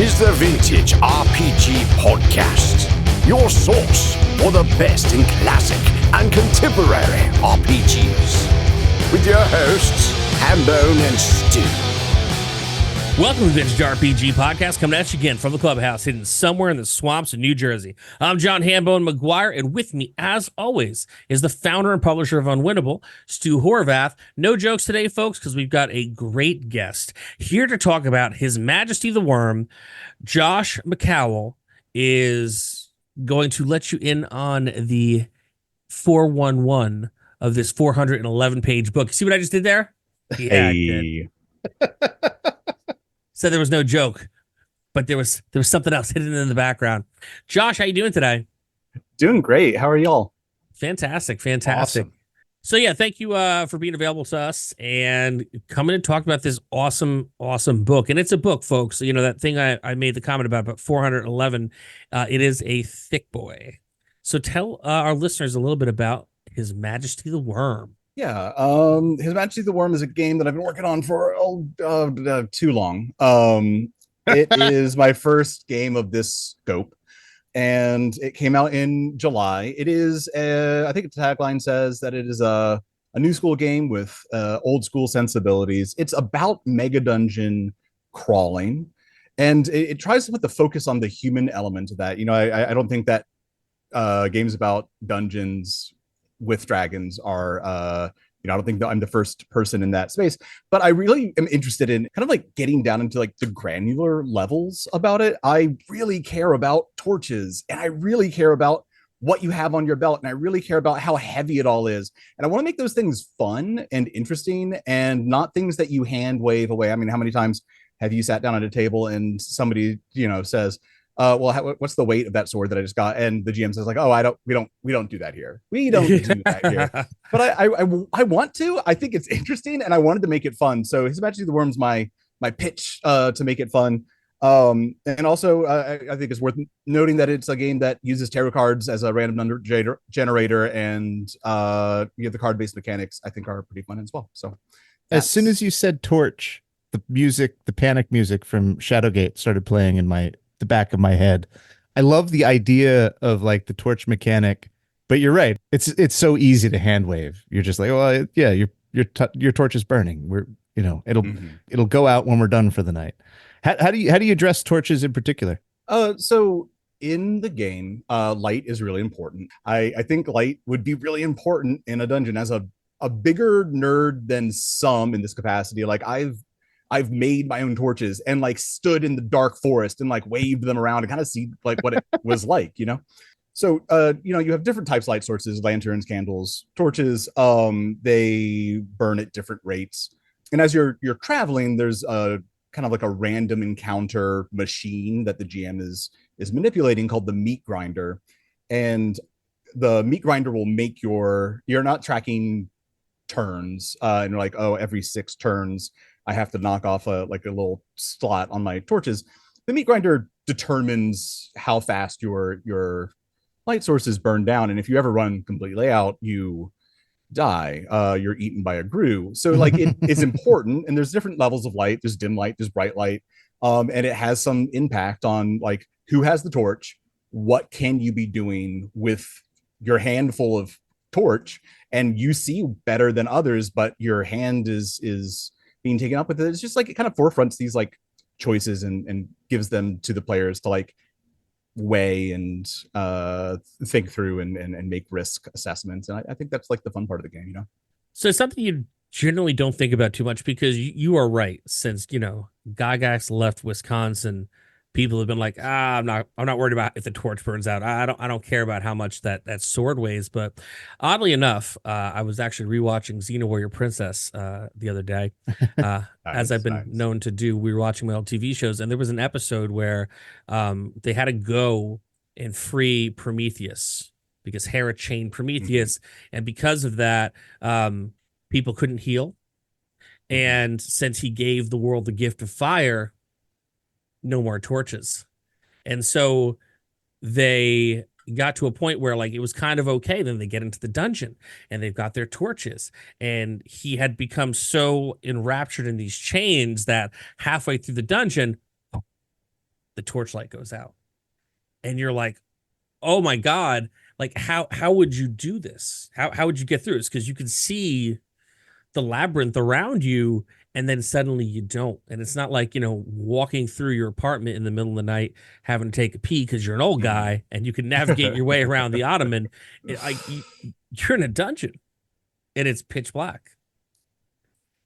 is the Vintage RPG Podcast, your source for the best in classic and contemporary RPGs. With your hosts, Hambone and Stu. Welcome to the Vintage RPG Podcast, coming at you again from the clubhouse, hidden somewhere in the swamps of New Jersey. I'm John Hambone McGuire, and with me, as always, is the founder and publisher of Unwinnable, Stu Horvath. No jokes today, folks, because we've got a great guest here to talk about His Majesty the Worm. Josh McCrowell is going to let you in on the 411 of this 411-page book. See what I just did there? Yeah, hey. Said there was no joke, but there was something else hidden in the background. Josh, how you doing today? Doing great. How are y'all? Fantastic. Awesome. So yeah, thank you for being available to us and coming to talk about this awesome book. And it's a book, folks. You know, that thing I made the comment about 411, it is a thick boy. So tell our listeners a little bit about His Majesty the Worm. Yeah, His Majesty the Worm is a game that I've been working on for too long. It is my first game of this scope, and it came out in July. It is, I think the tagline says that it is a new school game with old school sensibilities. It's about mega dungeon crawling, and it tries to put the focus on the human element of that. You know, I don't think that games about dungeons with dragons are I don't think that I'm the first person in that space, but I really am interested in kind of like getting down into like the granular levels about it. I really care about torches, and I really care about what you have on your belt, and I really care about how heavy it all is, and I want to make those things fun and interesting and not things that you hand wave away. I mean, how many times have you sat down at a table and somebody says, what's the weight of that sword that I just got? And the GM says like, we don't do that here. We don't do that here. But I want to. I think it's interesting, and I wanted to make it fun. So His Majesty the Worm's my pitch to make it fun. And also I think it's worth noting that it's a game that uses tarot cards as a random number generator, and the card-based mechanics I think are pretty fun as well. So as soon as you said torch, the panic music from Shadowgate started playing in the back of my head. I love the idea of like the torch mechanic, but you're right. It's so easy to hand wave. You're just like, well, yeah, your torch is burning. It'll go out when we're done for the night. How do you address torches in particular? So in the game, light is really important. I think light would be really important in a dungeon. As a bigger nerd than some in this capacity, like I've made my own torches and like stood in the dark forest and like waved them around and kind of see like what it was like, So, you have different types of light sources: lanterns, candles, torches. They burn at different rates. And as you're traveling, there's a kind of like a random encounter machine that the GM is manipulating called the meat grinder. And the meat grinder will make you're not tracking turns, and you're like, every 6 turns I have to knock off a little slot on my torches. The meat grinder determines how fast your light sources burn down, and if you ever run completely out, you die. You're eaten by a grue. So like it is important, and there's different levels of light. There's dim light, there's bright light, and it has some impact on like who has the torch, what can you be doing with your handful of torch, and you see better than others, but your hand is being taken up with it. It's just like it kind of forefronts these like choices and gives them to the players to like weigh and think through and make risk assessments. And I think that's like the fun part of the game, So it's something you generally don't think about too much, because you are right. Since Gygax left Wisconsin, people have been like, I'm not worried about if the torch burns out. I don't care about how much that sword weighs. But oddly enough, I was actually rewatching Xena Warrior Princess the other day, as I've been known to do. We were watching my old TV shows, and there was an episode where they had to go and free Prometheus because Hera chained Prometheus, and because of that, people couldn't heal. And since he gave the world the gift of fire, no more torches. And so they got to a point where like it was kind of okay. Then they get into the dungeon and they've got their torches, and he had become so enraptured in these chains that halfway through the dungeon, the torchlight goes out. And you're like, oh my God, like how would you do this? How would you get through this? Because you can see the labyrinth around you, and then suddenly you don't. And it's not like, walking through your apartment in the middle of the night having to take a pee because you're an old guy and you can navigate your way around the ottoman. You're in a dungeon and it's pitch black.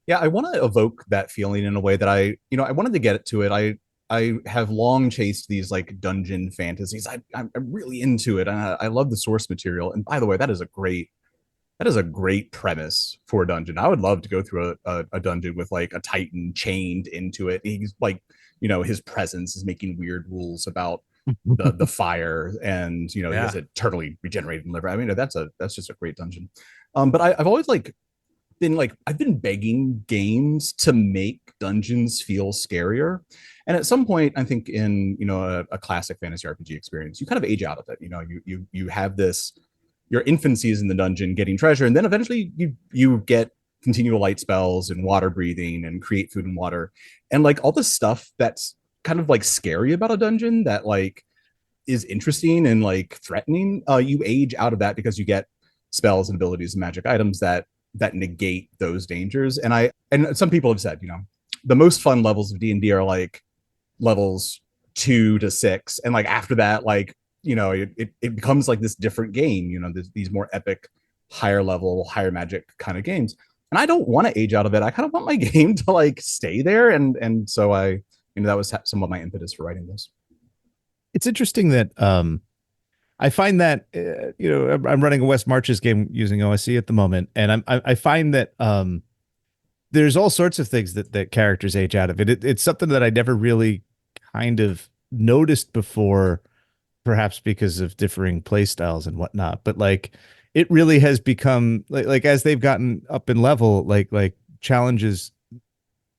Yeah, I want to evoke that feeling in a way that I wanted to get to it. I have long chased these like dungeon fantasies. I'm really into it. I love the source material. And by the way, that is a great premise for a dungeon. I would love to go through a dungeon with like a Titan chained into it. He's like, his presence is making weird rules about the fire, and he has it eternally regenerated liver. I mean, that's just a great dungeon. But I've always I've been begging games to make dungeons feel scarier. And at some point, I think in a classic fantasy RPG experience, you kind of age out of it. You have your infancy is in the dungeon getting treasure, and then eventually you get continual light spells and water breathing and create food and water, and like all the stuff that's kind of like scary about a dungeon that like is interesting and like threatening. You age out of that because you get spells and abilities and magic items that negate those dangers. And some people have said, the most fun levels of D&D are like levels 2 to 6, and like after that, like it becomes like this different game. These more epic, higher level, higher magic kind of games. And I don't want to age out of it. I kind of want my game to like stay there, and so that was somewhat my impetus for writing this. It's interesting that I find that I'm running a West Marches game using OSC at the moment, and I find that there's all sorts of things that characters age out of it. It's something that I never really kind of noticed before, perhaps because of differing play styles and whatnot. But like, it really has become like as they've gotten up in level, like challenges,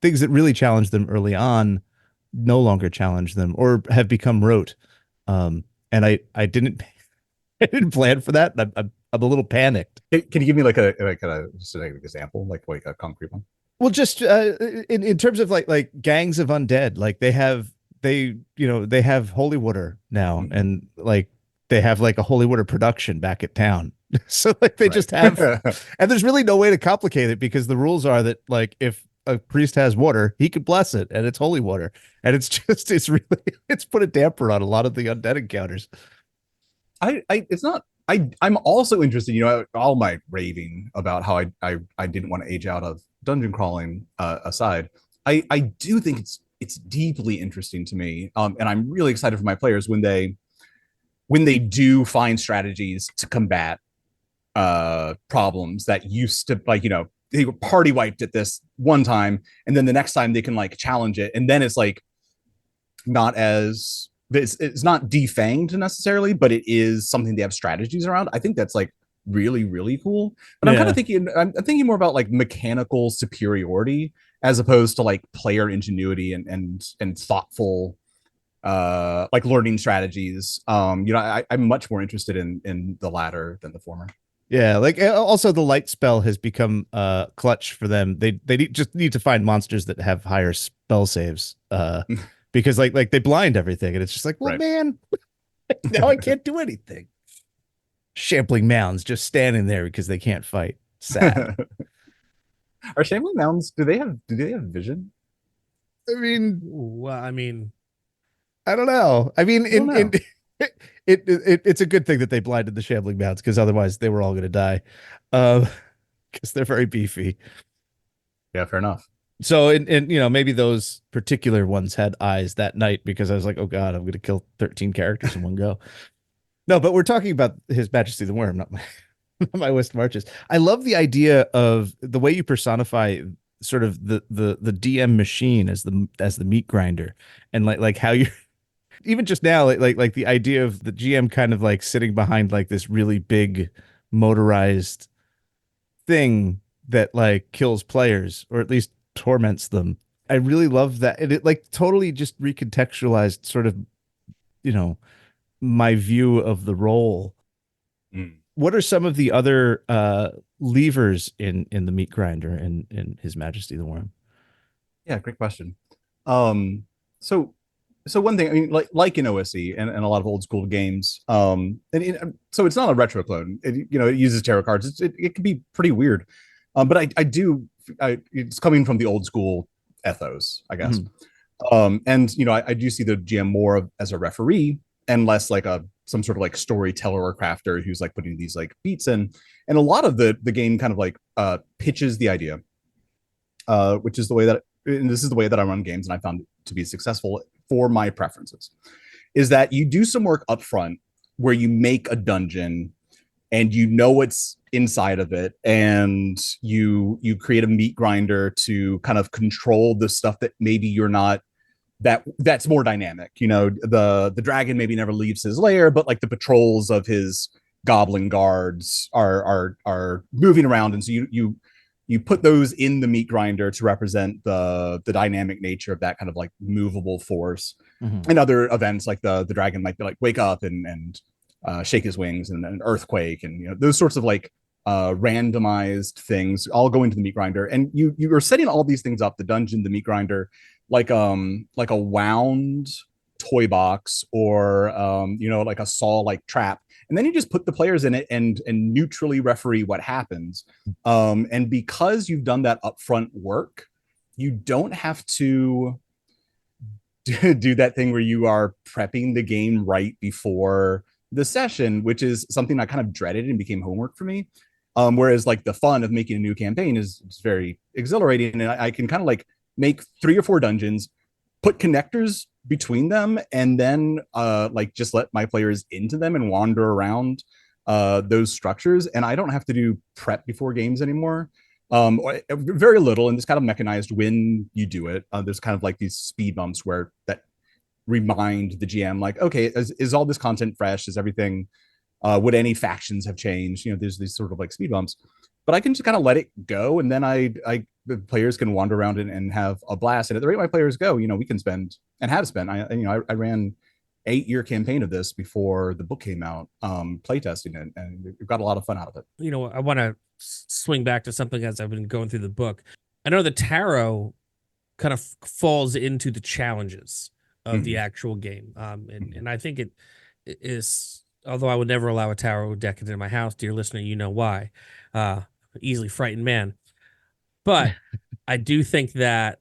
things that really challenged them early on no longer challenge them or have become rote. And I didn't I didn't plan for that. I'm a little panicked. Can you give me like just an example, like a concrete one? Well, just in terms of like gangs of undead, like they have holy water now, and like they have like a holy water production back at town. So like they just have, and there's really no way to complicate it because the rules are that like if a priest has water, he could bless it, and it's holy water, and it's put a damper on a lot of the undead encounters. I'm also interested, all my raving about how I didn't want to age out of dungeon crawling aside, I do think it's deeply interesting to me, and I'm really excited for my players when they do find strategies to combat problems that used to, like, they were party wiped at this one time, and then the next time they can like challenge it, and then it's like not as it's not defanged necessarily, but it is something they have strategies around. I think that's like really, really cool. But I'm thinking more about like mechanical superiority as opposed to like player ingenuity and thoughtful like learning strategies. I'm much more interested in the latter than the former. Yeah, like also the light spell has become clutch for them. They just need to find monsters that have higher spell saves. Because like they blind everything, and it's just like, well, right. Man, now I can't do anything. Shambling mounds just standing there because they can't fight. Sad. Are shambling mounds? Do they have vision? I mean, well, I don't know. I mean, it's a good thing that they blinded the shambling mounds because otherwise they were all going to die. Because they're very beefy. Yeah, fair enough. So, and maybe those particular ones had eyes that night because I was like, oh God, I'm going to kill 13 characters in one go. No, but we're talking about His Majesty the Worm, not my West Marches. I love the idea of the way you personify sort of the DM machine as the meat grinder, and like how you're even just now, like the idea of the GM kind of like sitting behind like this really big motorized thing that like kills players or at least torments them. I really love that. It like totally just recontextualized sort of, my view of the role. What are some of the other levers in the meat grinder and His Majesty the Worm? Yeah, great question. So So one thing, I mean, like in OSE and a lot of old school games, so it's not a retro clone. It uses tarot cards. It can be pretty weird, but it's coming from the old school ethos, I guess. And I do see the GM more as a referee and less like some sort of like storyteller or crafter who's like putting these like beats in. And a lot of the game kind of like pitches the idea, which is the way that, and this is the way that I run games, and I found it to be successful for my preferences, is that you do some work up front where you make a dungeon and what's inside of it, and you create a meat grinder to kind of control the stuff that maybe you're not that's more dynamic. The dragon maybe never leaves his lair, but like the patrols of his goblin guards are moving around, and so you put those in the meat grinder to represent the dynamic nature of that kind of like movable force. And other events like the dragon might be like wake up and shake his wings, and an earthquake, and those sorts of like randomized things all go into the meat grinder. And you are setting all these things up, the dungeon, the meat grinder, like a wound toy box, or like a saw like trap, and then you just put the players in it and neutrally referee what happens. And because you've done that upfront work, you don't have to do that thing where you are prepping the game right before the session, which is something I kind of dreaded and became homework for me. Whereas like the fun of making a new campaign is very exhilarating, and I can kind of like make 3 or 4 dungeons, put connectors between them, and then like just let my players into them and wander around those structures. And I don't have to do prep before games anymore. Very little, and it's kind of mechanized when you do it. There's kind of like these speed bumps where that remind the GM like, okay, is all this content fresh? Is everything, would any factions have changed? There's these sort of like speed bumps, but I can just kind of let it go, and then the players can wander around and have a blast. And at the rate my players go, we can spend and have spent. I ran 8-year campaign of this before the book came out, playtesting it, and we've got a lot of fun out of it. I want to swing back to something as I've been going through the book. I know the tarot kind of falls into the challenges of the actual game. And I think it is, although I would never allow a tarot deck into my house, dear listener, you know why. Easily frightened man. But I do think that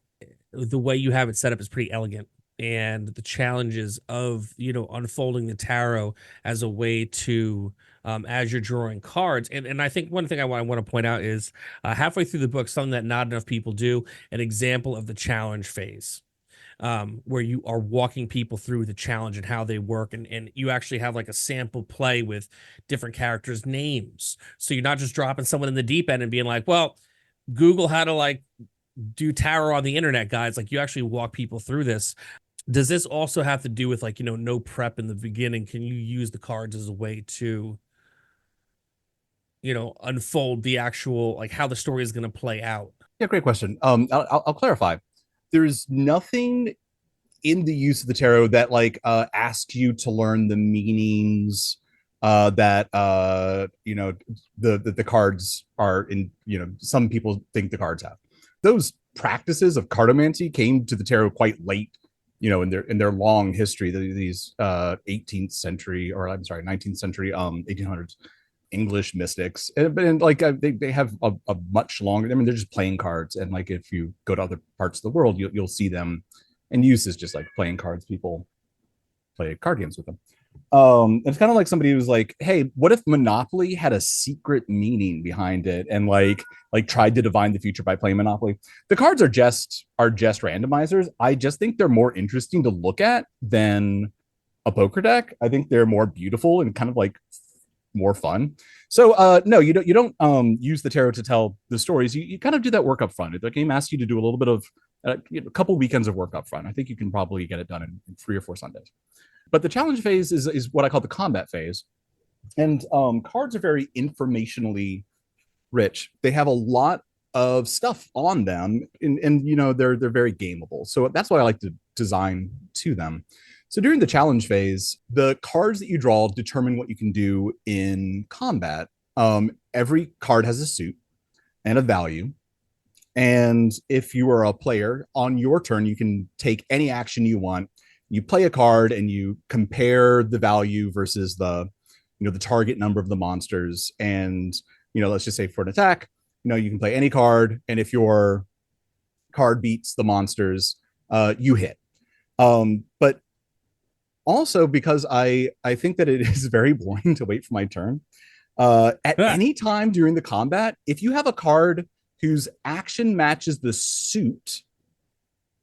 the way you have it set up is pretty elegant, and the challenges of, unfolding the tarot as a way to, as you're drawing cards. And I think one thing I want to point out is halfway through the book, something that not enough people do, an example of the challenge phase, where you are walking people through the challenge and how they work. And you actually have like a sample play with different characters' names. So you're not just dropping someone in the deep end and being like, well, Google how to like do tarot on the internet, guys. Like, you actually walk people through this. Does this also have to do with like, no prep in the beginning? Can you use the cards as a way to, unfold the actual, like how the story is going to play out? Yeah, great question. I'll clarify. There's nothing in the use of the tarot that like asks you to learn the meanings that the cards are in. Some people think the cards have. Those practices of cartomancy came to the tarot quite late, in their long history. These 18th century, or I'm sorry, 19th century, 1800s English mystics, and like they have a much longer. I mean, they're just playing cards, and like if you go to other parts of the world, you'll see them and use is just like playing cards. People play card games with them. It's kind of like somebody who's like, hey, what if Monopoly had a secret meaning behind it, and like tried to divine the future by playing Monopoly? The cards are just randomizers. I just think they're more interesting to look at than a poker deck. I think they're more beautiful and kind of like more fun. So no, you don't use the tarot to tell the stories. You kind of do that work up front. The game asks you to do a little bit of a couple weekends of work up front. I think you can probably get it done in 3 or 4 Sundays. But the challenge phase is what I call the combat phase. And cards are very informationally rich. They have a lot of stuff on them, and they're very gameable. So that's why I like to design to them. So during the challenge phase, the cards that you draw determine what you can do in combat. Every card has a suit and a value. And if you are a player, on your turn, you can take any action you want you play a card and you compare the value versus the, the target number of the monsters. And, let's just say for an attack, you can play any card. And if your card beats the monsters, you hit. But also because I think that it is very boring to wait for my turn. At any time during the combat, if you have a card whose action matches the suit,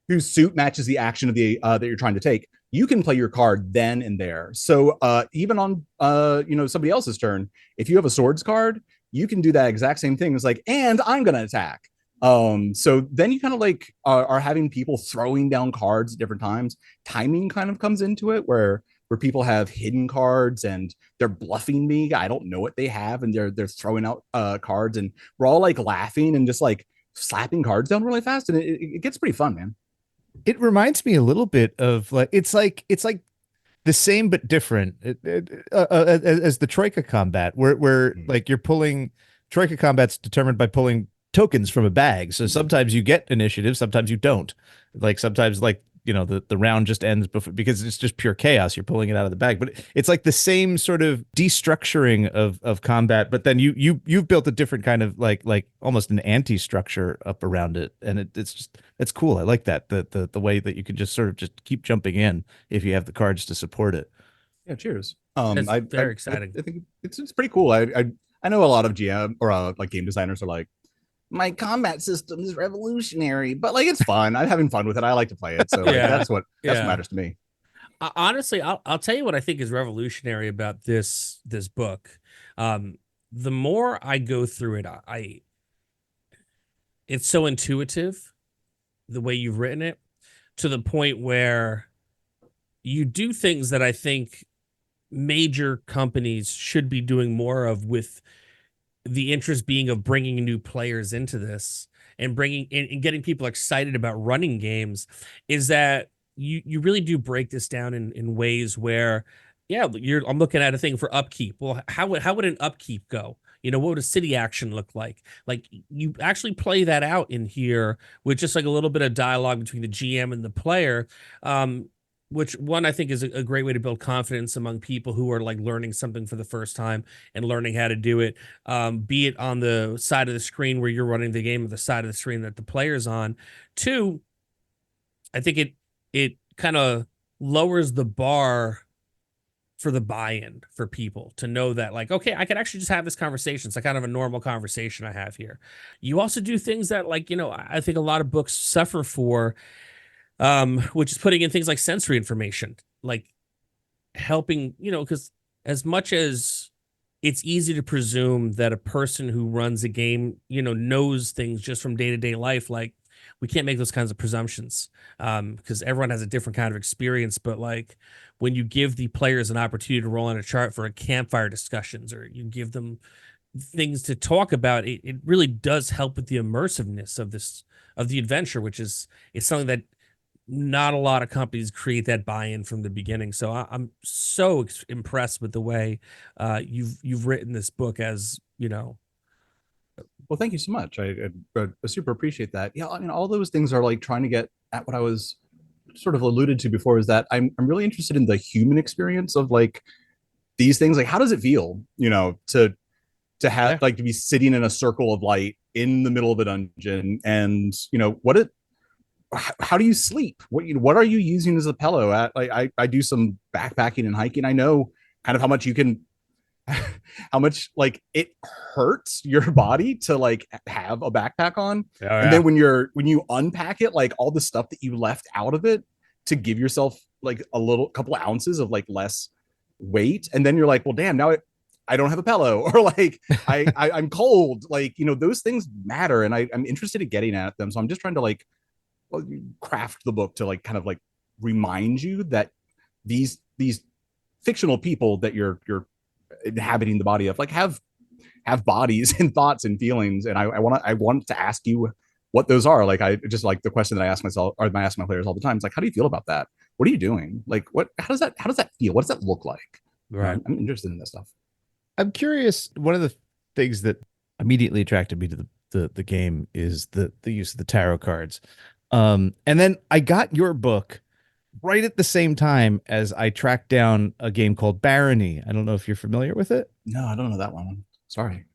whose suit matches the action of the that you're trying to take, you can play your card then and there. So even on somebody else's turn, if you have a swords card, you can do that exact same thing. It's like, and I'm gonna attack. So then you kind of like are having people throwing down cards at different times. Timing kind of comes into it where people have hidden cards and they're bluffing me. I don't know what they have, and they're throwing out cards, and we're all like laughing and just like slapping cards down really fast, and it gets pretty fun, man. It reminds me a little bit of like it's like the same but different as the Troika combat, where like you're pulling Troika combat's determined by pulling tokens from a bag. So sometimes you get initiative, sometimes you don't. Like sometimes like the round just ends because it's just pure chaos. You're pulling it out of the bag, but it's like the same sort of destructuring of combat. But then you've built a different kind of like almost an anti-structure up around it, and it's cool. I like that the way that you can just sort of just keep jumping in if you have the cards to support it. Yeah, cheers. It's very exciting. I think it's pretty cool. I know a lot of GM or like game designers are like, my combat system is revolutionary, but like it's fun. I'm having fun with it. I like to play it, so like, that's what matters to me. Honestly, I'll tell you what I think is revolutionary about this book. The more I go through it, it's so intuitive the way you've written it, to the point where you do things that I think major companies should be doing more of, with the interest being of bringing new players into this and bringing in and getting people excited about running games, is that you really do break this down in ways where, I'm looking at a thing for upkeep. Well, how would an upkeep go? What would a city action look like? Like, you actually play that out in here with just like a little bit of dialogue between the GM and the player. Which one I think is a great way to build confidence among people who are like learning something for the first time and learning how to do it. Be it on the side of the screen where you're running the game, or the side of the screen that the player's on. Two, I think it kind of lowers the bar for the buy-in for people to know that, like, okay, I can actually just have this conversation. It's like kind of a normal conversation I have here. You also do things that, like, I think a lot of books suffer for, which is putting in things like sensory information, like helping, because as much as it's easy to presume that a person who runs a game, knows things just from day-to-day life, like, we can't make those kinds of presumptions, because everyone has a different kind of experience. But like, when you give the players an opportunity to roll on a chart for a campfire discussions, or you give them things to talk about, it really does help with the immersiveness of the adventure, which is something that not a lot of companies create that buy-in from the beginning. So I'm so impressed with the way you've written this book, as Well, thank you so much. I super appreciate that. Yeah, I mean, all those things are like trying to get at what I was sort of alluded to before, is that I'm really interested in the human experience of like these things. Like, how does it feel, to have like to be sitting in a circle of light in the middle of a dungeon, and how do you sleep? What are you using as a pillow? Like, I do some backpacking and hiking. I know kind of how much you can, how much like it hurts your body to like have a backpack on. And then when you unpack it, like all the stuff that you left out of it to give yourself like a couple of ounces of like less weight, and then you're like, well, damn, now I don't have a pillow, or like I'm cold. Like, those things matter, and I'm interested in getting at them. So I'm just trying to like craft the book to like kind of like remind you that these fictional people that you're inhabiting the body of, like, have bodies and thoughts and feelings. And I want to ask you what those are. Like, I just like the question that I ask myself, or I ask my players all the time. It's like, how do you feel about that? What are you doing? Like, how does that feel? What does that look like? Right. I'm interested in this stuff. I'm curious. One of the things that immediately attracted me to the game is the use of the tarot cards. And then I got your book right at the same time as I tracked down a game called Barony. I don't know if you're familiar with it. No, I don't know that one. Sorry.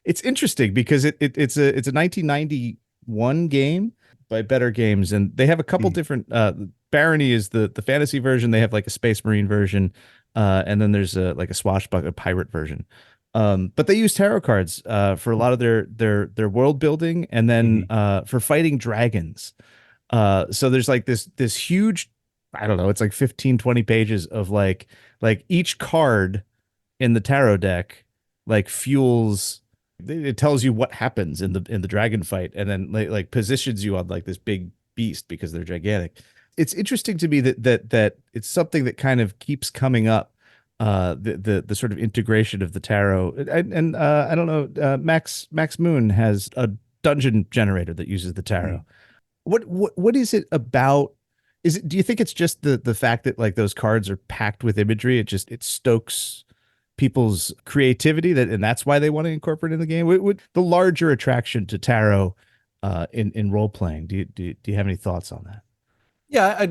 It's interesting because it's a 1991 game by Better Games, and they have a couple different. Barony is the fantasy version. They have like a Space Marine version, and then there's like a swashbuckler pirate version. But they use tarot cards for a lot of their world building, and then for fighting dragons. So there's like this huge, I don't know, it's like 15, 20 pages of like each card in the tarot deck like fuels. It tells you what happens in the dragon fight, and then like positions you on like this big beast because they're gigantic. It's interesting to me that it's something that kind of keeps coming up. The sort of integration of the tarot, and I don't know. Max Moon has a dungeon generator that uses the tarot. What is it about? Do you think it's just the fact that like those cards are packed with imagery? It stokes people's creativity, and that's why they want to incorporate it in the game. What the larger attraction to tarot in role playing? Do you have any thoughts on that? Yeah,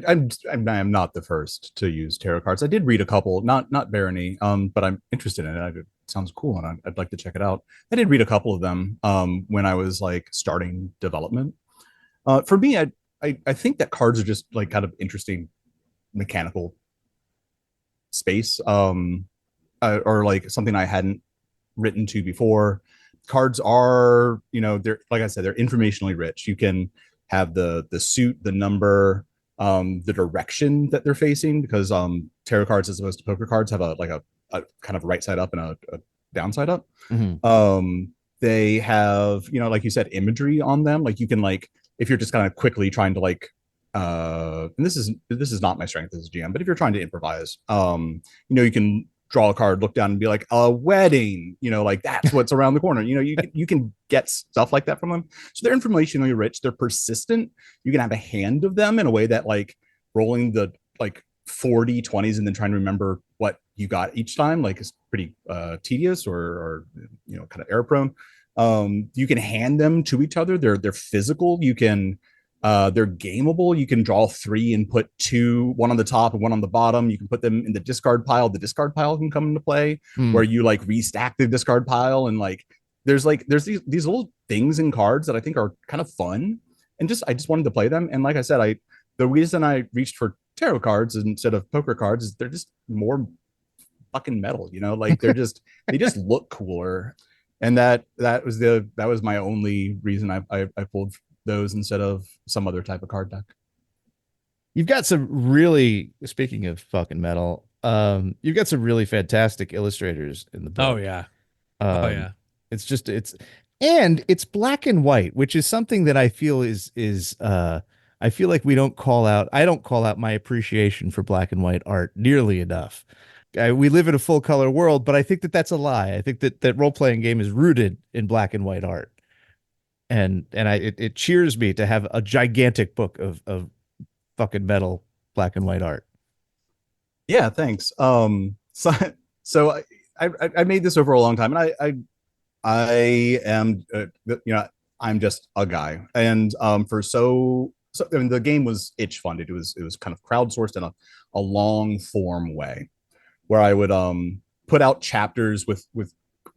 I'm not the first to use tarot cards. I did read a couple, not Barony, but I'm interested in it. It sounds cool, and I'd like to check it out. I did read a couple of them when I was like starting development. For me, I think that cards are just like kind of interesting mechanical space, or like something I hadn't written to before. Cards are, they're, like I said, they're informationally rich. You can have the suit, the number, the direction that they're facing, because tarot cards, as opposed to poker cards, have a kind of right side up and a downside up. They have, like you said, imagery on them. Like you can, like, if you're just kind of quickly trying to like and this is not my strength as a GM, but if you're trying to improvise, you can draw a card, look down and be like, a wedding, like that's what's around the corner. You can get stuff like that from them. So they're informationally rich, they're persistent. You can have a hand of them in a way that, like, rolling the like 40 20s and then trying to remember what you got each time, like, is pretty tedious or kind of error prone. You can hand them to each other. They're physical. You can they're gameable. You can draw 3 and put 2, one on the top and one on the bottom. You can put them in the discard pile. The discard pile can come into play where you like restack the discard pile. And like, there's these little things in cards that I think are kind of fun. And I just wanted to play them. And like I said, the reason I reached for tarot cards instead of poker cards is they're just more fucking metal, like they just look cooler. And that was my only reason I pulled those instead of some other type of card deck. You've got some really, speaking of fucking metal, you've got some really fantastic illustrators in the book. Oh yeah. It's black and white, which is something that I feel is I feel like I don't call out my appreciation for black and white art nearly enough. We live in a full color world, but I think that's a lie. I think that role-playing game is rooted in black and white art. And it cheers me to have a gigantic book of fucking metal black and white art. Yeah, thanks. So I made this over a long time, and I am I'm just a guy, and the game was itch funded. It was kind of crowdsourced in a long form way, where I would put out chapters with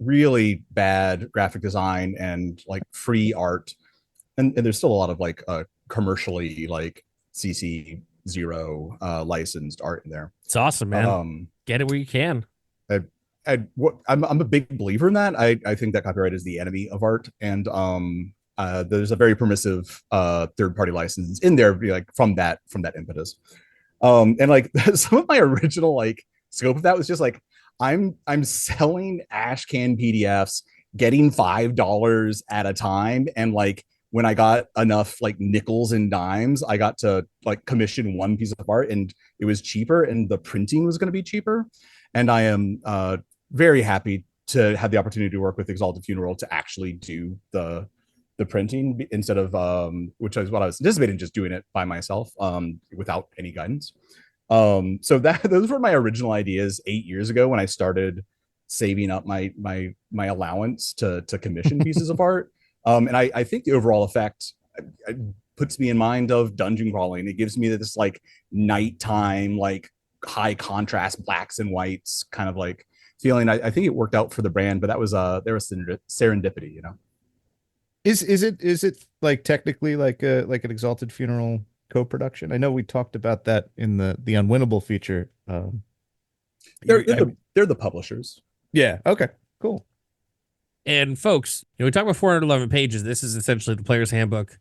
really bad graphic design and like free art, and there's still a lot of like commercially like CC0 licensed art in there. It's awesome, man. Get it where you can. I'm a big believer in that. I think that copyright is the enemy of art, and there's a very permissive third-party license in there, like from that impetus. And like some of my original like scope of that was just like, I'm selling Ashcan PDFs, getting $5 at a time, and like when I got enough like nickels and dimes, I got to like commission one piece of art, and it was cheaper, and the printing was going to be cheaper. And I am very happy to have the opportunity to work with Exalted Funeral to actually do the printing instead of which is what I was anticipating, just doing it by myself without any guidance. So those were my original ideas 8 years ago when I started saving up my allowance to commission pieces of art. And I think the overall effect, puts me in mind of dungeon crawling. It gives me this like nighttime, like high contrast blacks and whites kind of like feeling. I think it worked out for the brand, but that was there was serendipity, you know. Is it like technically like an Exalted Funeral co-production? I know we talked about that in the Unwinnable feature. They're the publishers. Yeah. Okay. Cool. And folks, we talk about 411 pages. This is essentially the player's handbook,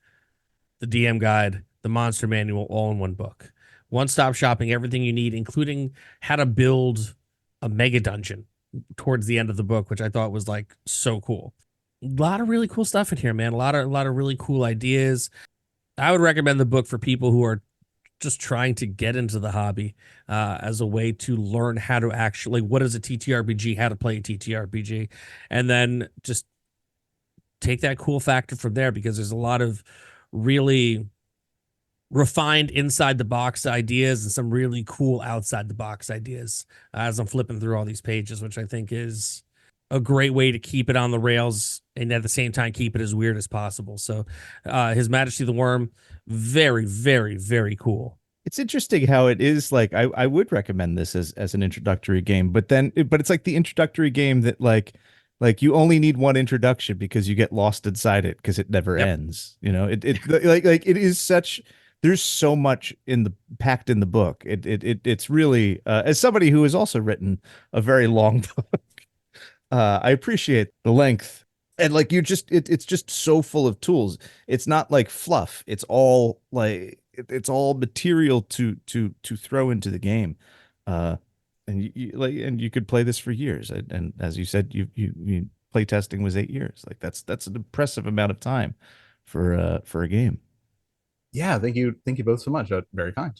the DM guide, the monster manual, all in one book. One-stop shopping, everything you need, including how to build a mega dungeon towards the end of the book, which I thought was like so cool. A lot of really cool stuff in here, man. A lot of really cool ideas. I would recommend the book for people who are just trying to get into the hobby as a way to learn how to actually, what is a TTRPG, how to play a TTRPG, and then just take that cool factor from there, because there's a lot of really refined inside the box ideas and some really cool outside the box ideas as I'm flipping through all these pages, which I think is a great way to keep it on the rails and at the same time keep it as weird as possible. So His Majesty the Worm, very, very, very cool. It's interesting how it is like I would recommend this as an introductory game, but it's like the introductory game that like you only need one introduction because you get lost inside it because it never ends. You know, it like it is such, there's so much packed in the book. It's really as somebody who has also written a very long book, I appreciate the length. And like it's just so full of tools. It's not like fluff. It's all like it's all material to throw into the game. And you could play this for years. And as you said, you play testing was 8 years. Like that's an impressive amount of time for a game. Yeah, thank you both so much. Very kind.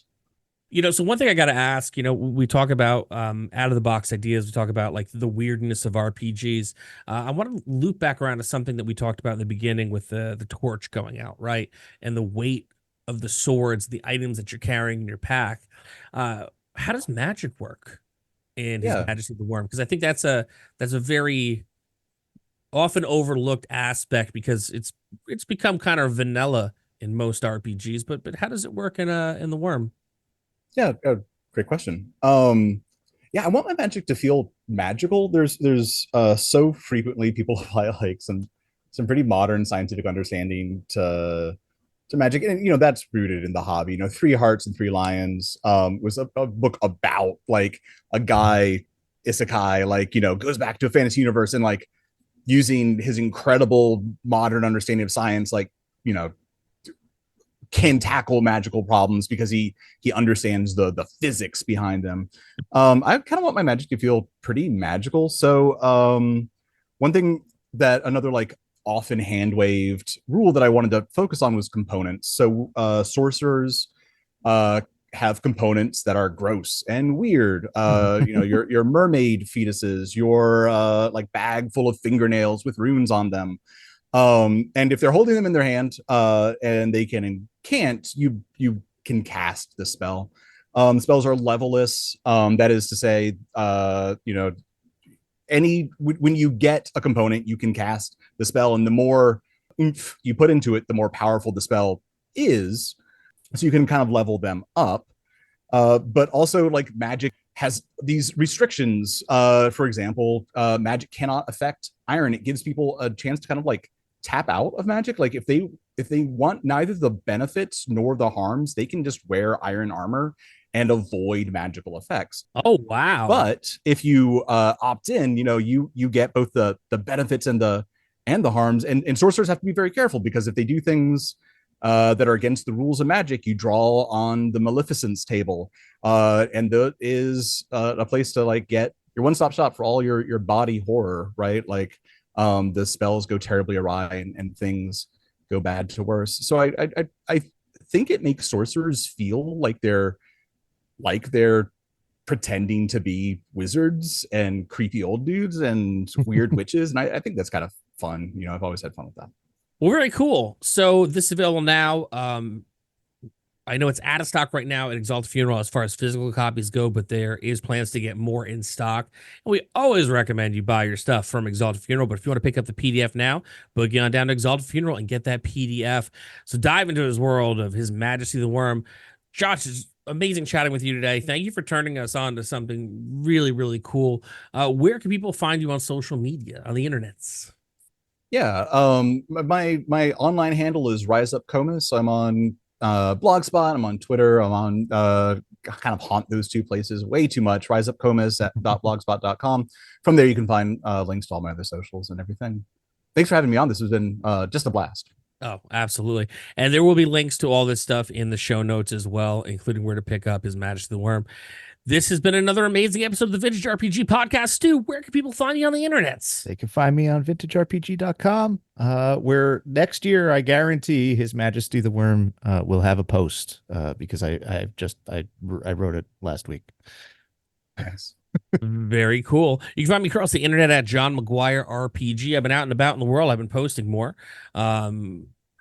So one thing I got to ask, we talk about out of the box ideas. We talk about like the weirdness of RPGs. I want to loop back around to something that we talked about in the beginning with the torch going out, right? And the weight of the swords, the items that you're carrying in your pack. How does magic work in His Majesty the Worm? Because I think that's a very often overlooked aspect, because it's become kind of vanilla in most RPGs. But how does it work in the Worm? Yeah, great question. I want my magic to feel magical. There's so frequently people apply like some pretty modern scientific understanding to magic, and that's rooted in the hobby. 3 Hearts and 3 Lions was a book about like a guy isekai, like goes back to a fantasy universe and like using his incredible modern understanding of science, like can tackle magical problems because he understands the physics behind them. I kind of want my magic to feel pretty magical. So one thing that another like often hand waved rule that I wanted to focus on was components. So sorcerers have components that are gross and weird. Your mermaid fetuses, your like bag full of fingernails with runes on them. And if they're holding them in their hand and they can and can't, you can cast the spell. Spells are levelless. That is to say, when you get a component, you can cast the spell, and the more oomph you put into it, the more powerful the spell is. So you can kind of level them up. But also, like, magic has these restrictions. For example, magic cannot affect iron. It gives people a chance to kind of like tap out of magic. Like if they want neither the benefits nor the harms, they can just wear iron armor and avoid magical effects. Oh wow. But if you opt in, you get both the benefits and the harms, and sorcerers have to be very careful, because if they do things that are against the rules of magic, you draw on the maleficence table, and that is a place to like get your one-stop shop for all your body horror, right? Like the spells go terribly awry and things go bad to worse. So I think it makes sorcerers feel like they're pretending to be wizards and creepy old dudes and weird witches, and I think that's kind of fun. I've always had fun with that. Well, very cool. So this is available now. I know it's out of stock right now at Exalted Funeral as far as physical copies go, but there is plans to get more in stock. And we always recommend you buy your stuff from Exalted Funeral. But if you want to pick up the PDF now, boogie on down to Exalted Funeral and get that PDF. So dive into his world of His Majesty the Worm. Josh, it's amazing chatting with you today. Thank you for turning us on to something really, really cool. Where can people find you on social media, on the internets? Yeah, my online handle is Rise Up Comus. I'm on Blogspot. I'm on Twitter. I'm on kind of haunt those two places way too much. riseupcomus.blogspot.com. From there, you can find links to all my other socials and everything. Thanks for having me on. This has been just a blast. Oh, absolutely. And there will be links to all this stuff in the show notes as well, including where to pick up His Majesty the Worm. This has been another amazing episode of the Vintage RPG Podcast. Stu, where can people find you on the internets? They can find me on vintagerpg.com, where next year I guarantee His Majesty the Worm will have a post because I wrote it last week. Yes. Very cool. You can find me across the internet at John McGuire RPG. I've been out and about in the world. I've been posting more. I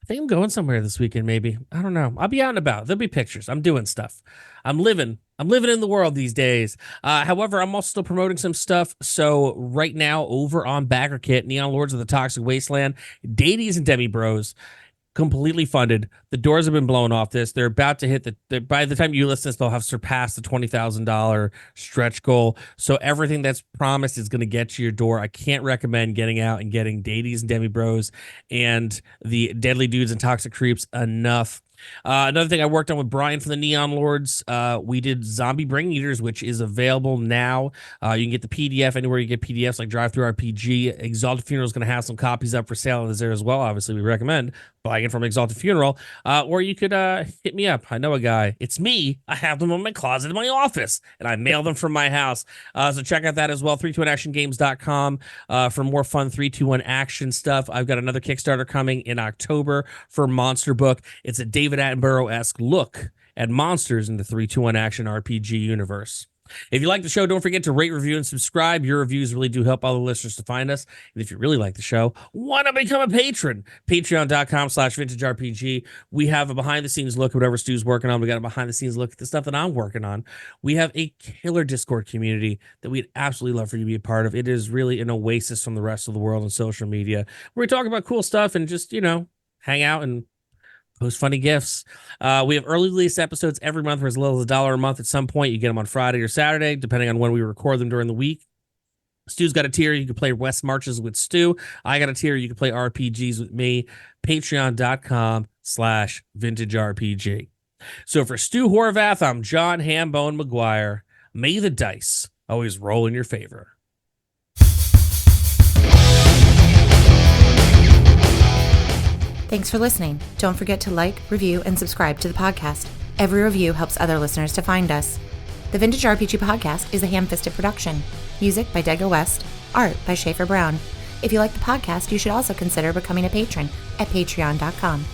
think I'm going somewhere this weekend, maybe. I don't know. I'll be out and about. There'll be pictures. I'm doing stuff. I'm living in the world these days. However, I'm also still promoting some stuff. So right now, over on Backer Kit, Neon Lords of the Toxic Wasteland, Deities and Demi Bros, completely funded. The doors have been blown off this. They're about to hit by the time you listen to this, they'll have surpassed the $20,000 stretch goal. So everything that's promised is going to get to your door. I can't recommend getting out and getting Deities and Demi Bros and the Deadly Dudes and Toxic Creeps enough. Another thing I worked on with Brian from the Neon Lords, we did Zombie Brain Eaters, which is available now. You can get the PDF anywhere you get PDFs like Drive-Thru RPG. Exalted Funeral is going to have some copies up for sale there as well. Obviously, we recommend buying it from Exalted Funeral. Or you could hit me up. I know a guy. It's me. I have them in my closet in my office, and I mail them from my house. So check out that as well, 321actiongames.com for more fun 321 action stuff. I've got another Kickstarter coming in October for Monster Book. It's a David Attenborough-esque look at monsters in the 321 action RPG universe. If you like the show, don't forget to rate, review, and subscribe. Your reviews really do help other listeners to find us. And if you really like the show, why not become a patron? Patreon.com/vintagerpg. We have a behind-the-scenes look at whatever Stu's working on. We got a behind-the-scenes look at the stuff that I'm working on. We have a killer Discord community that we'd absolutely love for you to be a part of. It is really an oasis from the rest of the world on social media, where we talk about cool stuff and just, hang out and post funny gifs. We have early release episodes every month for as little as $1 a month. At some point, you get them on Friday or Saturday, depending on when we record them during the week. Stu's got a tier. You can play West Marches with Stu. I got a tier. You can play RPGs with me. Patreon.com/vintagerpg. So for Stu Horvath, I'm John Hambone McGuire. May the dice always roll in your favor. Thanks for listening. Don't forget to like, review, and subscribe to the podcast. Every review helps other listeners to find us. The Vintage RPG Podcast is a ham-fisted production. Music by Dego West. Art by Schaefer Brown. If you like the podcast, you should also consider becoming a patron at patreon.com.